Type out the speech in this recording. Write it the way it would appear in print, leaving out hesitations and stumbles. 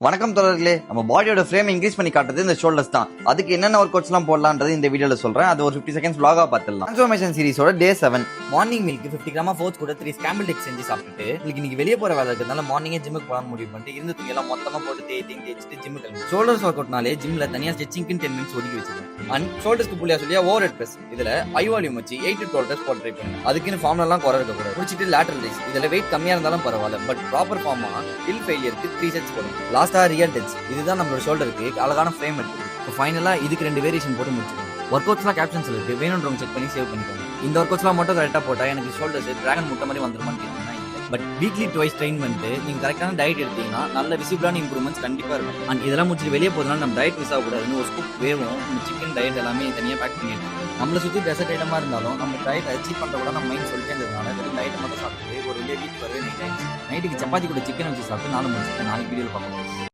வணக்கம் தொடர்களே. நம்ம பாடியோட ஃப்ரேம் இன்க்ரீஸ் பண்ணி காட்டுறது இந்த ஷோல்டர்ஸ் தான். அதுக்கு என்னென்ன ஒர்க் அவுட்ஸ்லாம் போடலான்றது இந்த வீடியோல சொல்றேன். அது ஒரு 50 செகண்ட்ஸ் vlog-ஆ பார்த்துடலாம். ட்ரான்ஸ்ஃபர்மேஷன் சீரிஸோட day 7. Morning milk 50 gram of oats கூட 3 ஸ்கேம்பிள் எக்ஸ் செஞ்சு சாப்பிட்டுட்டு இன்னைக்கு வெளியே போற வேலை இருக்கிறதுனால மார்னிங்கே ஜிம்முக்கு போகலாம்னு முடிவு பண்ணிட்டு இருந்து துணி எல்லாம் மொத்தமா போட்டு தேய்ச்சிட்டு ஜிம்முக்கு கிளம்பி ஷோல்டர்ஸ் ஒர்க் அவுட்னாலே ஜிம்ல தனியா ஸ்ட்ரெச்சிங்க்கு 10 மினிட்ஸ் ஒதுக்கி வச்சிருக்கேன். அண்ட் ஷோல்டர்ஸ்க்கு புள்ளியா சொல்லியா ஓவர் ஹெட் பிரஸ் இதுல ஐ வால்யூம் வச்சு 8 to 12 reps போட்டு ட்ரை பண்ணுங்க. அதுக்குன்னு ஃபார்ம்ல எல்லாம் குறை இருக்க கூடாது. முடிச்சிட்டு லேட்டரல் ரைஸ் இதுல வெயிட் கம்மியா இருந்தாலும் பரவாயில்ல, பட் ப்ராப்பர் ஃபார்மா ஹில் ஃபெயிலியருக்கு 3 செட்ஸ் போடும். லாஸ்டா ரியல் டச் இதுதான் நம்மளோட ஷோல்டருக்கு அழகான ஃப்ரேம் எடுத்து. இப்போ ஃபைனலா இதுக்கு 2 வேரியேஷன் போட்டு முடிச்சிருக்கோம். ஒர்க் அவுட்ஸ்லாம் கேப்ஷன்ஸ் இருக்கு, வேணும்ன்றவங்க செக் பண்ணி சேவ் பண்ணிக்கோங்க. இந்த ஒர்க் அவுட்ஸ்லாம் மட்டும் கரெக்டாக போட்டால் எனக்கு ஷோல்டர்ஸ் டிராகன் முட்டை மாதிரி வந்துருமான்னு கேட்டீங்கன்னா இல்லை. பட் வீக்லி ட்வைஸ் ட்ரெயின் பண்ணிட்டு நீங்கள் கரெக்டான டயட் எடுத்தீங்கன்னா நல்ல விசிபிளான இம்ப்ரூவ்மெண்ட்ஸ் கண்டிப்பாக இருக்கும். அண்ட் இதெல்லாம் முடிச்சுட்டு வெளியே போதுனால நம்ம டயட் மிஸ் ஆகக்கூடாதுன்னு ஒரு ஸ்கூப் வேவும் சிக்கன் டயட் எல்லாமே தனியாக பேக் பண்ணிட்டு நம்மளை சுற்றி டெசர்ட் ஐட்டமாக இருந்தாலும் நம்ம டயட் அச்சீவ் பண்ணுற கூட நம்ம மைண்ட் சொல்லிட்டே இருந்ததுனால வெறும் டயட்டை மட்டும் சாப்பிட்டு ஒரு வெளியே வீட்டுக்கு வரவே நைட்டுக்கு சப்பாத்தி கூட சிக்கன் வச்சு சாப்பிட்டு நானும் முடிச்சுட்டு நாளைக்கு வீடியோவில் பார்க்கணும்.